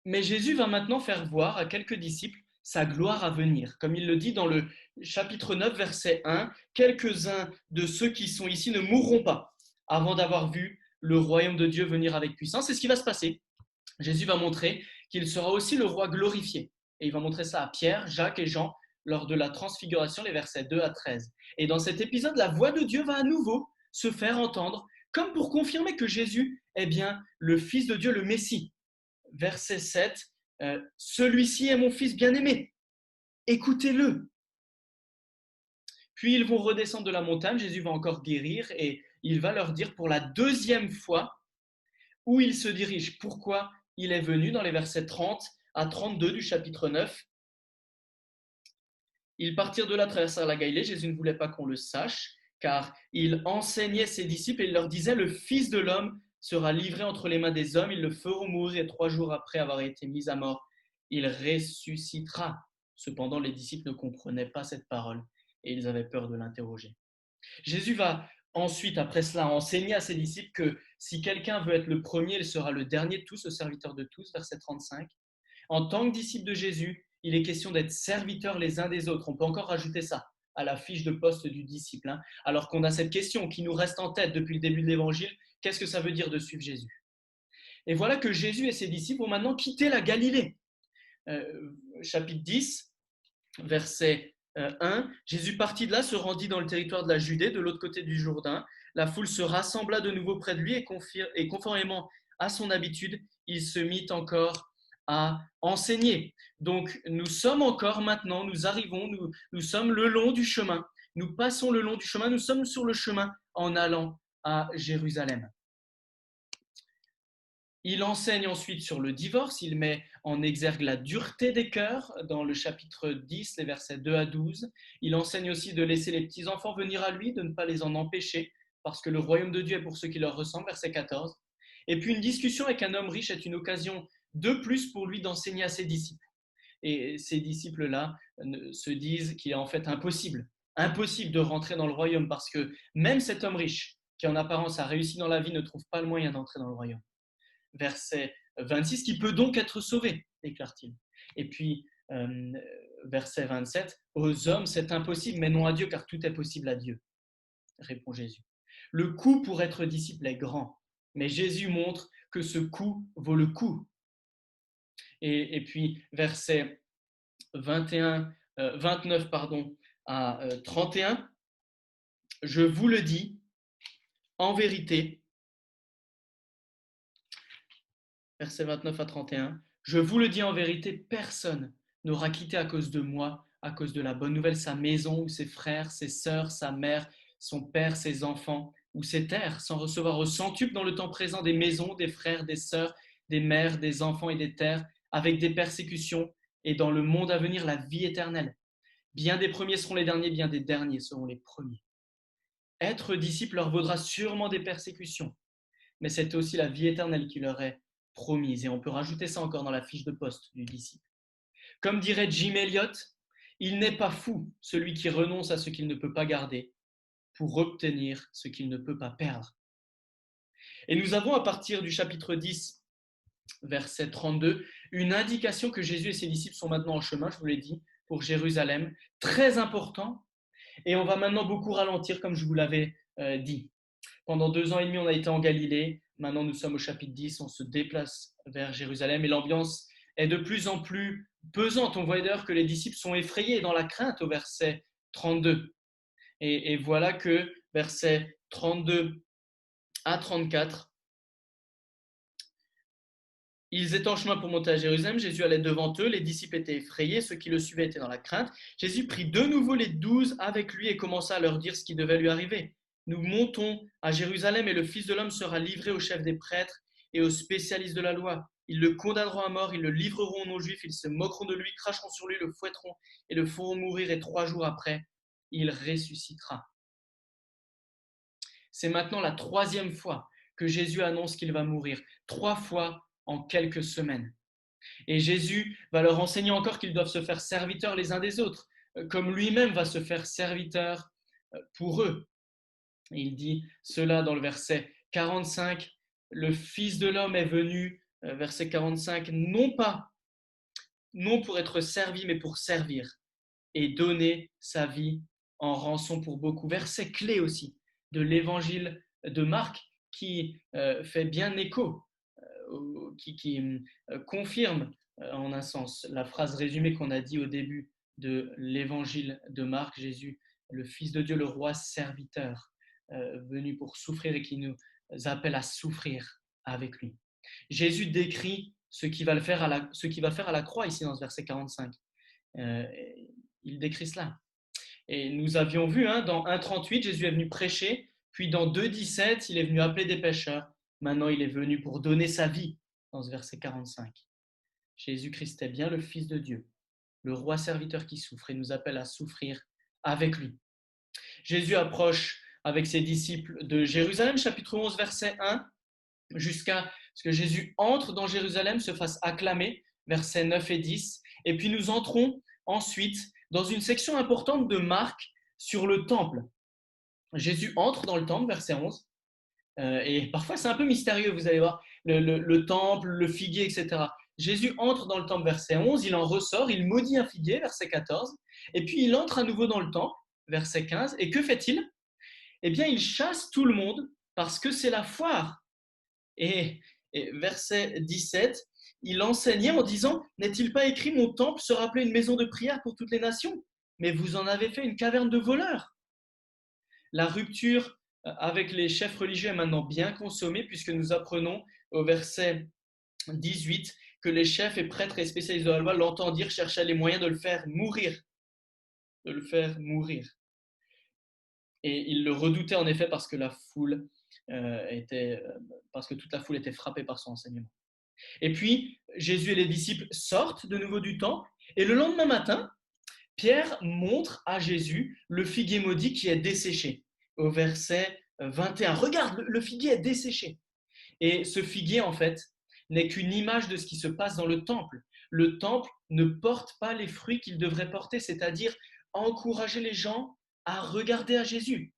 Mais Jésus va maintenant faire voir à quelques disciples sa gloire à venir. Comme il le dit dans le chapitre 9, verset 1, « Quelques-uns de ceux qui sont ici ne mourront pas avant d'avoir vu le royaume de Dieu venir avec puissance. » C'est ce qui va se passer. Jésus va montrer qu'il sera aussi le roi glorifié. Et il va montrer ça à Pierre, Jacques et Jean lors de la transfiguration, les versets 2 à 13. Et dans cet épisode, la voix de Dieu va à nouveau se faire entendre, comme pour confirmer que Jésus est bien le Fils de Dieu, le Messie. Verset 7, « Celui-ci est mon Fils bien-aimé, écoutez-le. » Puis ils vont redescendre de la montagne, Jésus va encore guérir et il va leur dire pour la deuxième fois où il se dirige, pourquoi il est venu dans les versets 30 à 32 du chapitre 9. Ils partirent de là, traversèrent la Galilée, Jésus ne voulait pas qu'on le sache, car il enseignait ses disciples et il leur disait « Le Fils de l'homme sera livré entre les mains des hommes, ils le feront mourir et 3 jours après avoir été mis à mort, il ressuscitera. » Cependant, les disciples ne comprenaient pas cette parole et ils avaient peur de l'interroger. Jésus va ensuite, après cela, enseigner à ses disciples que si quelqu'un veut être le premier, il sera le dernier de tous, le serviteur de tous, verset 35. En tant que disciple de Jésus, il est question d'être serviteurs les uns des autres. On peut encore rajouter ça à la fiche de poste du disciple, alors qu'on a cette question qui nous reste en tête depuis le début de l'Évangile, qu'est-ce que ça veut dire de suivre Jésus? Et voilà que Jésus et ses disciples vont maintenant quitter la Galilée. Chapitre 10, verset 1, Jésus partit de là, se rendit dans le territoire de la Judée, de l'autre côté du Jourdain. la foule se rassembla de nouveau près de lui et conformément à son habitude, il se mit encore à enseigner. Donc, nous sommes encore maintenant, nous arrivons, nous sommes le long du chemin. Nous passons le long du chemin, nous sommes sur le chemin en allant à Jérusalem. Il enseigne ensuite sur le divorce, il met en exergue la dureté des cœurs dans le chapitre 10, les versets 2 à 12. Il enseigne aussi de laisser les petits-enfants venir à lui, de ne pas les en empêcher, parce que le royaume de Dieu est pour ceux qui leur ressemblent, verset 14. Et puis une discussion avec un homme riche est une occasion de plus pour lui d'enseigner à ses disciples. Et ces disciples-là se disent qu'il est en fait impossible de rentrer dans le royaume, parce que même cet homme riche, qui en apparence a réussi dans la vie, ne trouve pas le moyen d'entrer dans le royaume. Verset 26, qui peut donc être sauvé, déclare-t-il. Et puis, verset 27, aux hommes c'est impossible, mais non à Dieu, car tout est possible à Dieu, répond Jésus. Le coût pour être disciple est grand, mais Jésus montre que ce coût vaut le coup. Et puis, verset 29 à 31, je vous le dis, en vérité, versets 29 à 31, je vous le dis en vérité, personne n'aura quitté à cause de moi, à cause de la bonne nouvelle, sa maison ou ses frères, ses sœurs, sa mère, son père, ses enfants ou ses terres, sans recevoir au centuple dans le temps présent des maisons, des frères, des sœurs, des mères, des enfants et des terres, avec des persécutions, et dans le monde à venir la vie éternelle. Bien des premiers seront les derniers, bien des derniers seront les premiers. Être disciple leur vaudra sûrement des persécutions, mais c'est aussi la vie éternelle qui leur est promise. Et on peut rajouter ça encore dans la fiche de poste du disciple. Comme dirait Jim Elliot, il n'est pas fou celui qui renonce à ce qu'il ne peut pas garder pour obtenir ce qu'il ne peut pas perdre. Et nous avons à partir du chapitre 10, verset 32, une indication que Jésus et ses disciples sont maintenant en chemin, je vous l'ai dit, pour Jérusalem, très important. Et on va maintenant beaucoup ralentir, comme je vous l'avais dit. Pendant 2 ans et demi, on a été en Galilée. Maintenant, nous sommes au chapitre 10. On se déplace vers Jérusalem et l'ambiance est de plus en plus pesante. On voit d'ailleurs que les disciples sont effrayés dans la crainte au verset 32. Et voilà que versets 32 à 34, ils étaient en chemin pour monter à Jérusalem. Jésus allait devant eux. Les disciples étaient effrayés. Ceux qui le suivaient étaient dans la crainte. Jésus prit de nouveau les 12 avec lui et commença à leur dire ce qui devait lui arriver. Nous montons à Jérusalem et le Fils de l'homme sera livré aux chefs des prêtres et aux spécialistes de la loi. Ils le condamneront à mort, ils le livreront aux non-juifs, ils se moqueront de lui, cracheront sur lui, le fouetteront et le feront mourir, et 3 jours après, il ressuscitera. C'est maintenant la 3e fois que Jésus annonce qu'il va mourir. 3 fois en quelques semaines. Et Jésus va leur enseigner encore qu'ils doivent se faire serviteurs les uns des autres, comme lui-même va se faire serviteur pour eux. Et il dit cela dans le verset 45, le Fils de l'homme est venu, verset 45, non pour être servi, mais pour servir et donner sa vie en rançon pour beaucoup. Verset clé aussi de l'évangile de Marc qui fait bien écho, qui confirme en un sens la phrase résumée qu'on a dit au début de l'évangile de Marc, Jésus, le Fils de Dieu, le roi serviteur, venu pour souffrir et qui nous appelle à souffrir avec lui. Jésus décrit ce qu'il va faire à la croix ici dans ce verset 45. Il décrit cela. Et nous avions vu dans 1,38, Jésus est venu prêcher, puis dans 2,17, il est venu appeler des pécheurs. Maintenant, il est venu pour donner sa vie dans ce verset 45. Jésus-Christ est bien le Fils de Dieu, le roi serviteur qui souffre et nous appelle à souffrir avec lui. Jésus approche avec ses disciples de Jérusalem, chapitre 11, verset 1, jusqu'à ce que Jésus entre dans Jérusalem, se fasse acclamer, versets 9 et 10. Et puis nous entrons ensuite dans une section importante de Marc sur le temple. Jésus entre dans le temple, verset 11, et parfois c'est un peu mystérieux, vous allez voir, le temple, le figuier, etc. Jésus entre dans le temple, verset 11, il en ressort, il maudit un figuier, verset 14, et puis il entre à nouveau dans le temple, verset 15, et que fait-il ? Eh bien, il chasse tout le monde parce que c'est la foire. Et verset 17, il enseignait en disant « N'est-il pas écrit, mon temple sera appelé une maison de prière pour toutes les nations ? Mais vous en avez fait une caverne de voleurs. » La rupture avec les chefs religieux est maintenant bien consommé, puisque nous apprenons au verset 18 que les chefs et prêtres et spécialistes de la loi l'entendirent, cherchaient les moyens de le faire mourir. De le faire mourir. Et ils le redoutaient en effet parce que parce que toute la foule était frappée par son enseignement. Et puis, Jésus et les disciples sortent de nouveau du temple, et le lendemain matin, Pierre montre à Jésus le figuier maudit qui est desséché. Au verset 21, regarde, le figuier est desséché. Et ce figuier, en fait, n'est qu'une image de ce qui se passe dans le temple. Le temple ne porte pas les fruits qu'il devrait porter, c'est-à-dire encourager les gens à regarder à Jésus.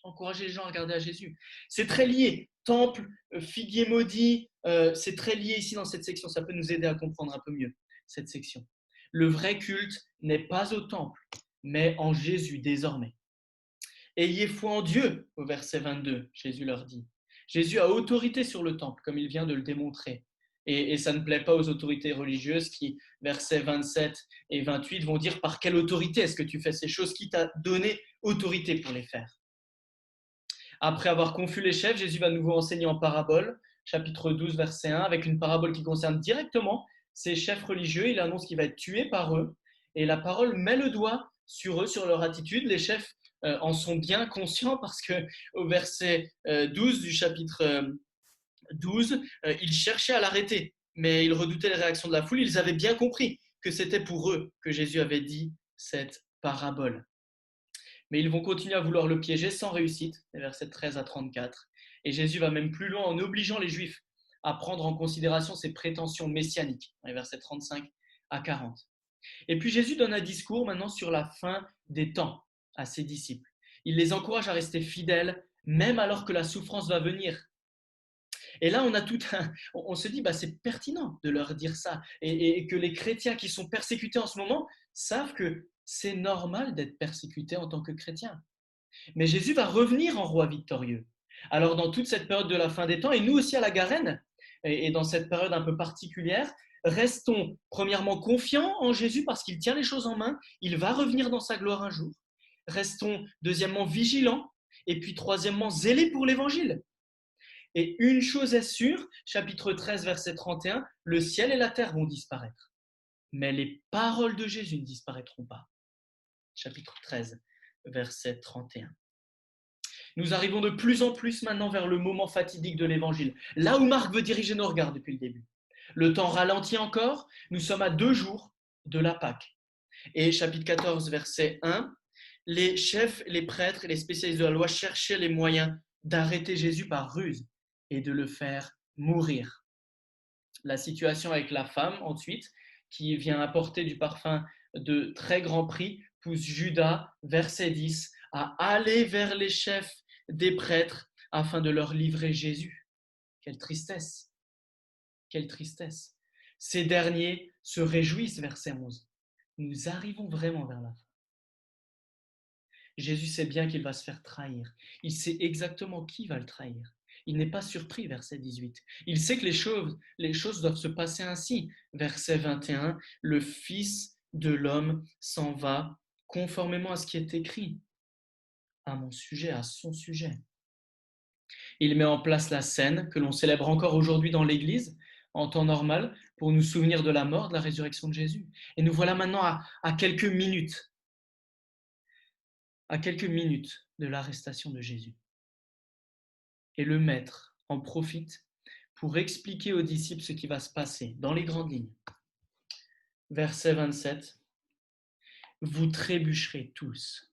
Encourager les gens à regarder à Jésus. C'est très lié. Temple, figuier maudit, c'est très lié ici dans cette section. Ça peut nous aider à comprendre un peu mieux cette section. Le vrai culte n'est pas au temple, mais en Jésus désormais. Ayez foi en Dieu, au verset 22, Jésus leur dit. Jésus a autorité sur le temple, comme il vient de le démontrer. Et ça ne plaît pas aux autorités religieuses qui, versets 27 et 28, vont dire par quelle autorité est-ce que tu fais ces choses, qui t'a donné autorité pour les faire. Après avoir confus les chefs, Jésus va de nouveau enseigner en parabole, chapitre 12, verset 1, avec une parabole qui concerne directement ces chefs religieux. Il annonce qu'il va être tué par eux, et la parole met le doigt sur eux, sur leur attitude. Les chefs en sont bien conscients parce qu'au verset 12 du chapitre 12, ils cherchaient à l'arrêter, mais ils redoutaient les réactions de la foule. Ils avaient bien compris que c'était pour eux que Jésus avait dit cette parabole. Mais ils vont continuer à vouloir le piéger sans réussite, les versets 13 à 34. Et Jésus va même plus loin en obligeant les Juifs à prendre en considération ses prétentions messianiques, les versets 35 à 40. Et puis Jésus donne un discours maintenant sur la fin des temps à ses disciples. Il les encourage à rester fidèles, même alors que la souffrance va venir. Et là, on se dit, c'est pertinent de leur dire ça, et que les chrétiens qui sont persécutés en ce moment savent que c'est normal d'être persécuté en tant que chrétien. Mais Jésus va revenir en roi victorieux. Alors dans toute cette période de la fin des temps, et nous aussi à la Garenne, et dans cette période un peu particulière, restons premièrement confiants en Jésus parce qu'il tient les choses en main, il va revenir dans sa gloire un jour. Restons deuxièmement vigilants, et puis troisièmement zélés pour l'évangile. Et une chose est sûre, chapitre 13, verset 31, le ciel et la terre vont disparaître. Mais les paroles de Jésus ne disparaîtront pas. Chapitre 13, verset 31. Nous arrivons de plus en plus maintenant vers le moment fatidique de l'évangile, là où Marc veut diriger nos regards depuis le début. Le temps ralentit encore, nous sommes à 2 jours de la Pâque. Et chapitre 14, verset 1, les chefs, les prêtres et les spécialistes de la loi cherchaient les moyens d'arrêter Jésus par ruse et de le faire mourir. La situation avec la femme, ensuite, qui vient apporter du parfum de très grand prix, pousse Judas, verset 10, à aller vers les chefs des prêtres afin de leur livrer Jésus. Quelle tristesse! Quelle tristesse! Ces derniers se réjouissent, verset 11. Nous arrivons vraiment vers la fin. Jésus sait bien qu'il va se faire trahir. Il sait exactement qui va le trahir. Il n'est pas surpris, verset 18. Il sait que les choses doivent se passer ainsi. Verset 21, le Fils de l'homme s'en va conformément à ce qui est écrit, à mon sujet, à son sujet. Il met en place la scène que l'on célèbre encore aujourd'hui dans l'Église, en temps normal, pour nous souvenir de la mort, de la résurrection de Jésus. Et nous voilà maintenant à quelques minutes de l'arrestation de Jésus. Et le maître en profite pour expliquer aux disciples ce qui va se passer dans les grandes lignes. Verset 27. Vous trébucherez tous,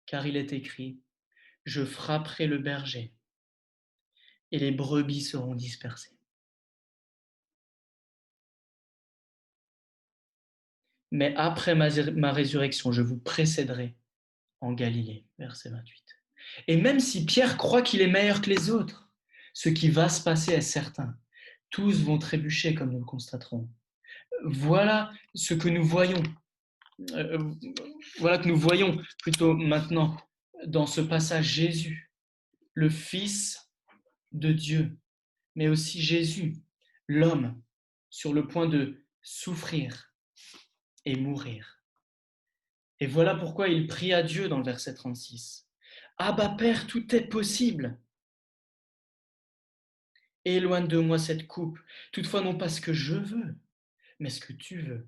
car il est écrit, je frapperai le berger et les brebis seront dispersées. Mais après ma résurrection, je vous précéderai en Galilée. Verset 28. Et même si Pierre croit qu'il est meilleur que les autres, ce qui va se passer est certain. Tous vont trébucher, comme nous le constaterons. Voilà ce que nous voyons. Voilà que nous voyons plutôt maintenant dans ce passage Jésus, le Fils de Dieu, mais aussi Jésus, l'homme, sur le point de souffrir et mourir. Et voilà pourquoi il prie à Dieu dans le verset 36. Abba Père, tout est possible. Éloigne de moi cette coupe, toutefois non pas ce que je veux, mais ce que tu veux.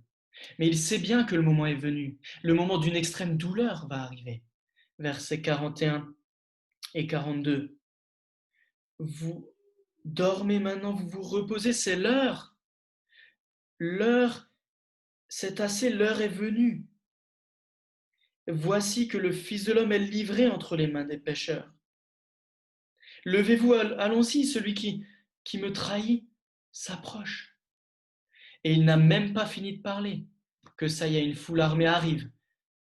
Mais il sait bien que le moment est venu, le moment d'une extrême douleur va arriver. Versets 41 et 42. Vous dormez maintenant, vous vous reposez, c'est l'heure. L'heure, c'est assez, l'heure est venue. Voici que le Fils de l'homme est livré entre les mains des pécheurs. Levez-vous, allons-y, celui qui me trahit s'approche. Et il n'a même pas fini de parler, que ça y est, une foule armée arrive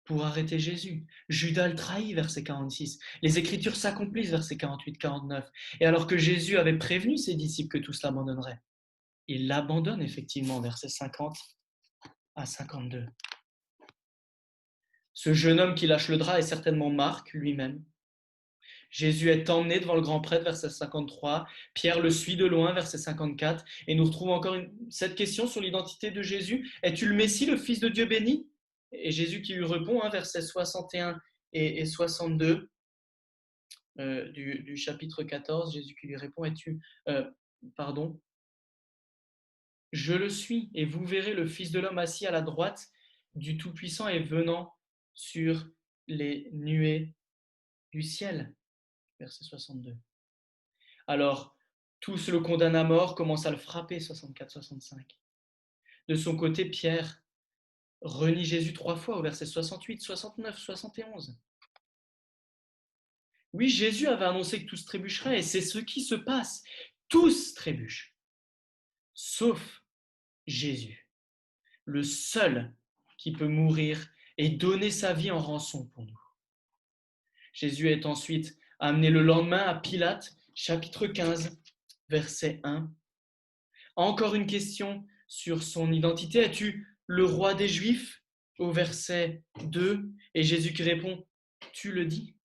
pour arrêter Jésus. Judas le trahit, verset 46. Les Écritures s'accomplissent, verset 48-49. Et alors que Jésus avait prévenu ses disciples que tous l'abandonneraient, il l'abandonne effectivement, verset 50 à 52. Ce jeune homme qui lâche le drap est certainement Marc lui-même. Jésus est emmené devant le grand prêtre, verset 53. Pierre le suit de loin, verset 54. Et nous retrouvons encore cette question sur l'identité de Jésus. Es-tu le Messie, le Fils de Dieu béni? Et Jésus qui lui répond, verset 61 et 62 du chapitre 14, Jésus qui lui répond, je le suis, et vous verrez le Fils de l'homme assis à la droite du Tout-Puissant et venant sur les nuées du ciel. Verset 62. Alors, tous le condamnent à mort, commencent à le frapper, 64-65. De son côté, Pierre renie Jésus 3 fois au verset 68, 69, 71. Oui, Jésus avait annoncé que tous trébucheraient, et c'est ce qui se passe. Tous trébuchent, sauf Jésus, le seul qui peut mourir et donner sa vie en rançon pour nous. Jésus est ensuite amené le lendemain à Pilate, chapitre 15, verset 1. Encore une question sur son identité. Es-tu le roi des Juifs? Au verset 2. Et Jésus qui répond, tu le dis.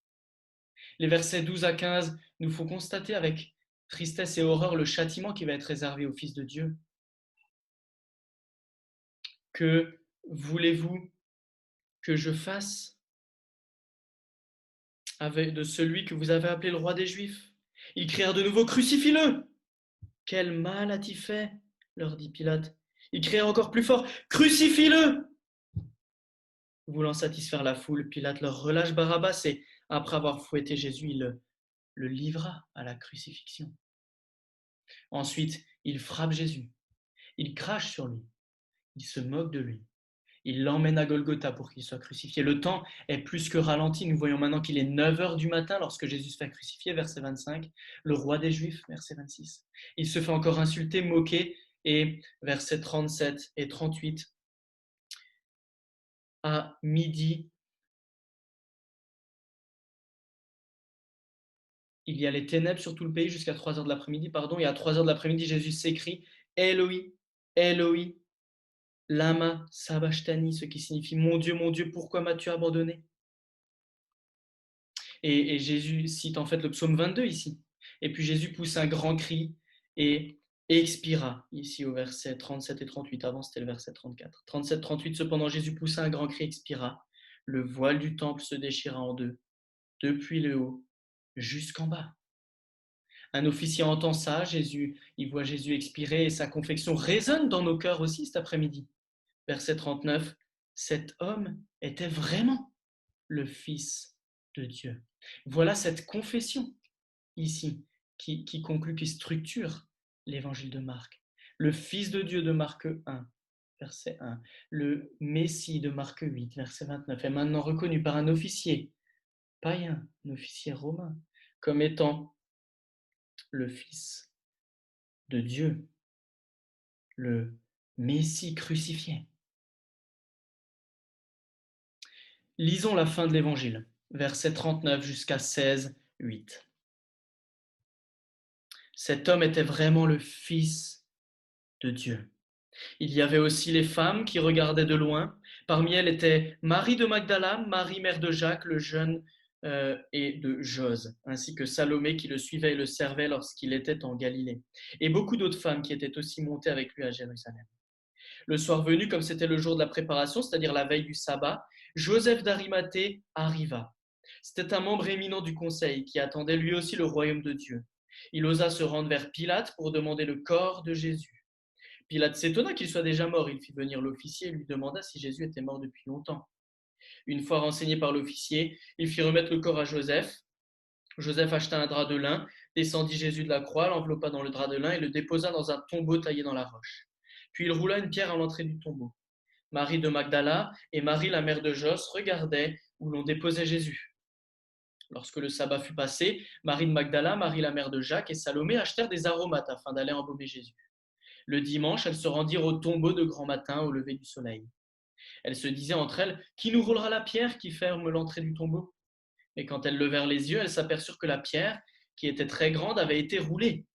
Les versets 12 à 15 nous font constater avec tristesse et horreur le châtiment qui va être réservé au Fils de Dieu. Que voulez-vous que je fasse de celui que vous avez appelé le roi des Juifs? Ils crièrent de nouveau, crucifie-le! Quel mal a-t-il fait? Leur dit Pilate. Ils crièrent encore plus fort, crucifie-le! Voulant satisfaire la foule, Pilate leur relâche Barabbas et, après avoir fouetté Jésus, il le livra à la crucifixion. Ensuite, il frappe Jésus, il crache sur lui, il se moque de lui. Il l'emmène à Golgotha pour qu'il soit crucifié. Le temps est plus que ralenti. Nous voyons maintenant qu'il est 9 heures du matin lorsque Jésus se fait crucifier, verset 25. Le roi des Juifs, verset 26. Il se fait encore insulter, moquer, et versets 37 et 38. À midi, il y a les ténèbres sur tout le pays jusqu'à 3 heures de l'après-midi, et à 3 heures de l'après-midi, Jésus s'écrie « Eloi, Eloi, lama sabachthani », ce qui signifie « Mon Dieu, pourquoi m'as-tu abandonné ?» Et Jésus cite en fait le psaume 22 ici. Et puis Jésus pousse un grand cri et expira, ici au verset 37 et 38. Avant, c'était le verset 34. 37-38, cependant, Jésus poussa un grand cri, expira. Le voile du temple se déchira en deux, depuis le haut jusqu'en bas. Un officier entend ça, il voit Jésus expirer et sa confection résonne dans nos cœurs aussi cet après-midi. Verset 39, cet homme était vraiment le Fils de Dieu. Voilà cette confession ici qui conclut, qui structure l'évangile de Marc. Le Fils de Dieu de Marc 1, verset 1. Le Messie de Marc 8, verset 29 est maintenant reconnu par un officier païen, un officier romain, comme étant le Fils de Dieu, le Messie crucifié. Lisons la fin de l'évangile, versets 39 jusqu'à 16, 8. Cet homme était vraiment le Fils de Dieu. Il y avait aussi les femmes qui regardaient de loin. Parmi elles étaient Marie de Magdala, Marie mère de Jacques le jeune et de Jose, ainsi que Salomé qui le suivait et le servait lorsqu'il était en Galilée. Et beaucoup d'autres femmes qui étaient aussi montées avec lui à Jérusalem. Le soir venu, comme c'était le jour de la préparation, c'est-à-dire la veille du sabbat, Joseph d'Arimathée arriva. C'était un membre éminent du conseil qui attendait lui aussi le royaume de Dieu. Il osa se rendre vers Pilate pour demander le corps de Jésus. Pilate s'étonna qu'il soit déjà mort. Il fit venir l'officier et lui demanda si Jésus était mort depuis longtemps. Une fois renseigné par l'officier, il fit remettre le corps à Joseph. Joseph acheta un drap de lin, descendit Jésus de la croix, l'enveloppa dans le drap de lin et le déposa dans un tombeau taillé dans la roche. Puis il roula une pierre à l'entrée du tombeau. Marie de Magdala et Marie, la mère de Jos, regardaient où l'on déposait Jésus. Lorsque le sabbat fut passé, Marie de Magdala, Marie, la mère de Jacques et Salomé achetèrent des aromates afin d'aller embaumer Jésus. Le dimanche, elles se rendirent au tombeau de grand matin au lever du soleil. Elles se disaient entre elles, « Qui nous roulera la pierre qui ferme l'entrée du tombeau ?» Mais quand elles levèrent les yeux, elles s'aperçurent que la pierre, qui était très grande, avait été roulée.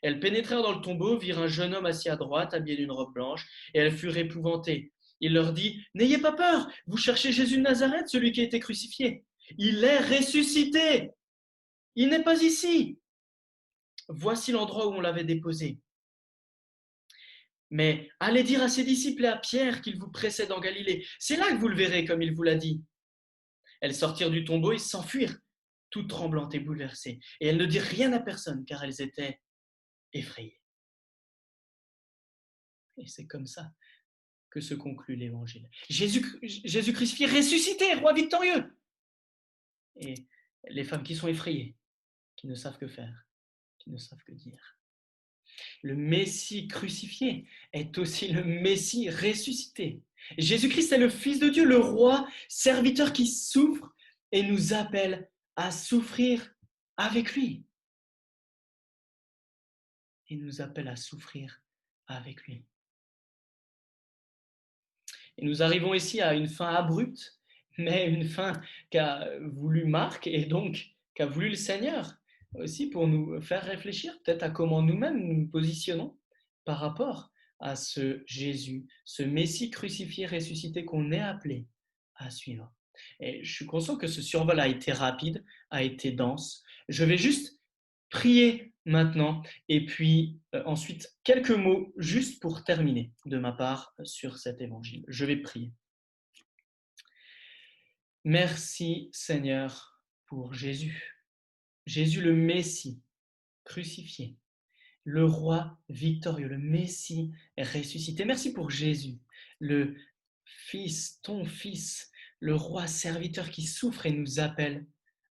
Elles pénétrèrent dans le tombeau, virent un jeune homme assis à droite, habillé d'une robe blanche, et elles furent épouvantées. Il leur dit, « N'ayez pas peur, vous cherchez Jésus de Nazareth, celui qui a été crucifié. Il est ressuscité. Il n'est pas ici. Voici l'endroit où on l'avait déposé. Mais allez dire à ses disciples et à Pierre qu'il vous précède en Galilée. C'est là que vous le verrez, comme il vous l'a dit. » Elles sortirent du tombeau et s'enfuirent, toutes tremblantes et bouleversées. Et elles ne dirent rien à personne, car elles étaient effrayées. Et c'est comme ça que se conclut l'évangile. Jésus crucifié, ressuscité, roi victorieux. Et les femmes qui sont effrayées, qui ne savent que faire, qui ne savent que dire. Le Messie crucifié est aussi le Messie ressuscité. Jésus-Christ est le Fils de Dieu, le roi, serviteur qui souffre et nous appelle à souffrir avec lui. Il nous appelle à souffrir avec lui. Et nous arrivons ici à une fin abrupte, mais une fin qu'a voulu Marc et donc qu'a voulu le Seigneur aussi pour nous faire réfléchir peut-être à comment nous-mêmes nous positionnons par rapport à ce Jésus, ce Messie crucifié, ressuscité qu'on est appelé à suivre. Et je suis conscient que ce survol a été rapide, a été dense. Je vais juste prier maintenant et puis ensuite quelques mots juste pour terminer de ma part sur cet évangile. Je vais prier. Merci Seigneur pour Jésus. Jésus le Messie crucifié, le roi victorieux, le Messie ressuscité. Merci pour Jésus, le Fils, ton Fils, le roi serviteur qui souffre et nous appelle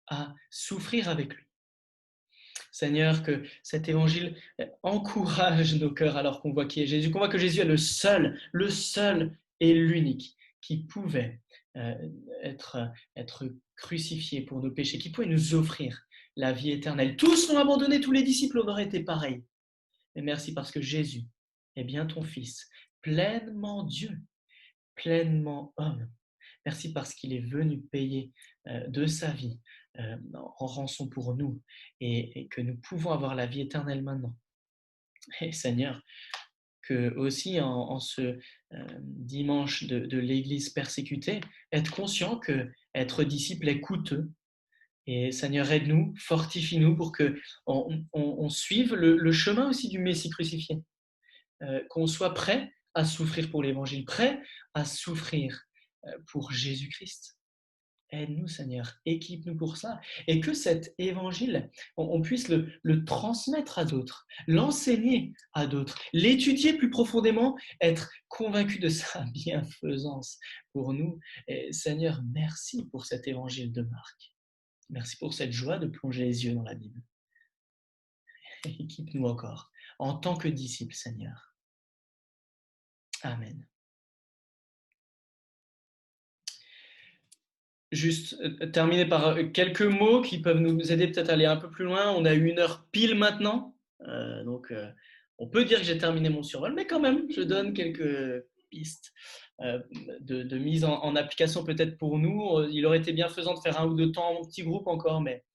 à souffrir avec lui. Seigneur, que cet évangile encourage nos cœurs alors qu'on voit qui est Jésus, qu'on voit que Jésus est le seul et l'unique qui pouvait être crucifié pour nos péchés, qui pouvait nous offrir la vie éternelle. Tous l'ont abandonné, tous les disciples en auraient été pareils. Mais merci parce que Jésus est bien ton Fils, pleinement Dieu, pleinement homme. Merci parce qu'il est venu payer de sa vie en rançon pour nous et que nous pouvons avoir la vie éternelle maintenant. Et Seigneur, que aussi en ce dimanche de l'Église persécutée, être conscient que être disciple est coûteux. Et Seigneur, aide-nous, fortifie-nous pour qu'on suive le chemin aussi du Messie crucifié, qu'on soit prêt à souffrir pour l'Évangile, prêt à souffrir pour Jésus-Christ. Aide-nous, Seigneur, équipe-nous pour ça. Et que cet évangile, on puisse le transmettre à d'autres, l'enseigner à d'autres, l'étudier plus profondément, être convaincu de sa bienfaisance pour nous. Et Seigneur, merci pour cet évangile de Marc. Merci pour cette joie de plonger les yeux dans la Bible. Équipe-nous encore en tant que disciples, Seigneur. Amen. Juste terminer par quelques mots qui peuvent nous aider peut-être à aller un peu plus loin. On a 1 heure pile maintenant, donc on peut dire que j'ai terminé mon survol, mais quand même, je donne quelques pistes de mise en application peut-être pour nous. Il aurait été bienfaisant de faire 1 ou 2 temps en petit groupe encore, mais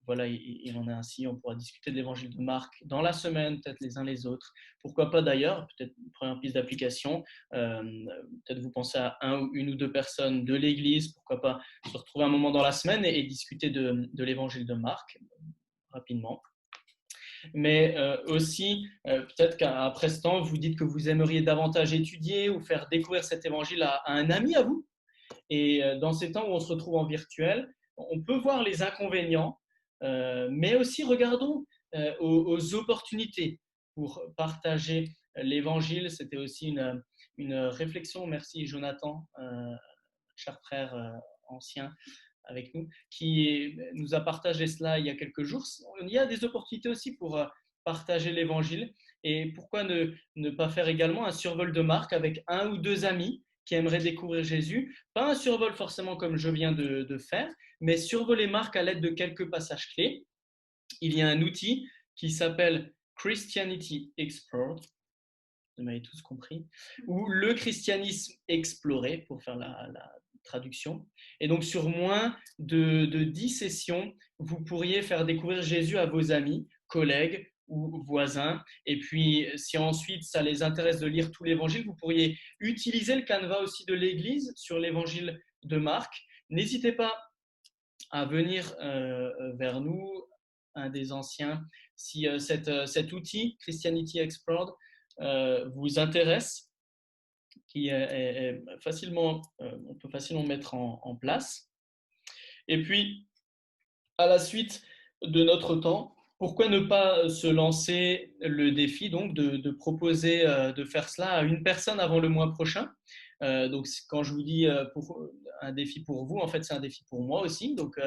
voilà, il en est ainsi. On pourra discuter de l'évangile de Marc dans la semaine, peut-être les uns les autres. Pourquoi pas d'ailleurs, peut-être une première piste d'application. Peut-être vous pensez à 1 ou 2 personnes de l'Église. Pourquoi pas se retrouver un moment dans la semaine et discuter de l'évangile de Marc rapidement. Mais aussi, peut-être qu'après ce temps, vous dites que vous aimeriez davantage étudier ou faire découvrir cet évangile à un ami à vous. Et dans ces temps où on se retrouve en virtuel, on peut voir les inconvénients, mais aussi regardons aux opportunités pour partager l'évangile. C'était aussi une réflexion, merci Jonathan, cher frère ancien avec nous, qui nous a partagé cela il y a quelques jours. Il y a des opportunités aussi pour partager l'évangile. Et pourquoi ne pas faire également un survol de marque avec un ou deux amis qui aimeraient découvrir Jésus? Pas un survol forcément comme je viens de faire, mais survoler Marc à l'aide de quelques passages clés. Il y a un outil qui s'appelle Christianity Explored, vous m'avez tous compris, ou le christianisme exploré, pour faire la traduction. Et donc, sur moins de 10 sessions, vous pourriez faire découvrir Jésus à vos amis, collègues ou voisins. Et puis, si ensuite ça les intéresse de lire tout l'évangile, vous pourriez utiliser le canevas aussi de l'Église sur l'évangile de Marc. N'hésitez pas à venir vers nous, un des anciens, si cet outil, Christianity Explored, vous intéresse, qui est facilement, on peut facilement mettre en place. Et puis, à la suite de notre temps, pourquoi ne pas se lancer le défi donc de proposer de faire cela à une personne avant le mois prochain? Donc, quand je vous dis un défi pour vous, en fait, c'est un défi pour moi aussi. Donc,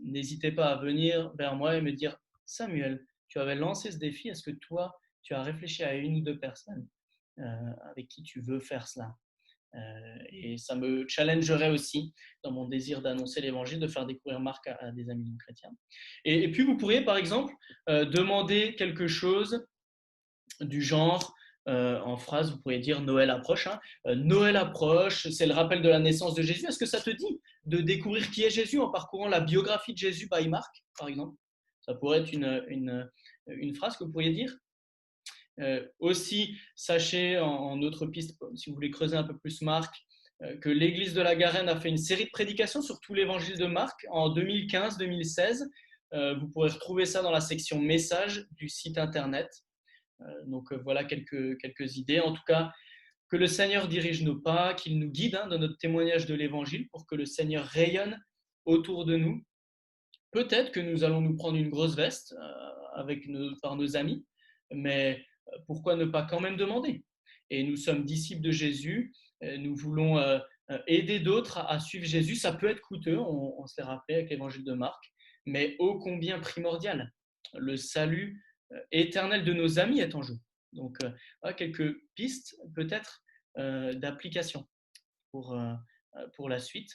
n'hésitez pas à venir vers moi et me dire, Samuel, tu avais lancé ce défi, est-ce que toi, tu as réfléchi à une ou deux personnes avec qui tu veux faire cela? Et ça me challengerait aussi dans mon désir d'annoncer l'évangile, de faire découvrir Marc à des amis non chrétiens. Et puis, vous pourriez, par exemple, demander quelque chose du genre, en phrase, vous pourriez dire Noël approche. Noël approche, c'est le rappel de la naissance de Jésus. Est-ce que ça te dit de découvrir qui est Jésus en parcourant la biographie de Jésus by Marc, par exemple? Ça pourrait être une phrase que vous pourriez dire. Aussi, sachez en autre piste, si vous voulez creuser un peu plus Marc, que l'Église de la Garenne a fait une série de prédications sur tout l'évangile de Marc en 2015-2016. Vous pourrez retrouver ça dans la section messages du site internet. Donc voilà quelques idées. En tout cas, que le Seigneur dirige nos pas, qu'il nous guide dans notre témoignage de l'évangile pour que le Seigneur rayonne autour de nous. Peut-être que nous allons nous prendre une grosse veste par nos amis, mais pourquoi ne pas quand même demander? Et nous sommes disciples de Jésus, nous voulons aider d'autres à suivre Jésus. Ça peut être coûteux, on se l'est rappelé avec l'évangile de Marc, mais ô combien primordial. Le salut éternel de nos amis est en jeu. Donc, voilà quelques pistes peut-être d'application pour la suite.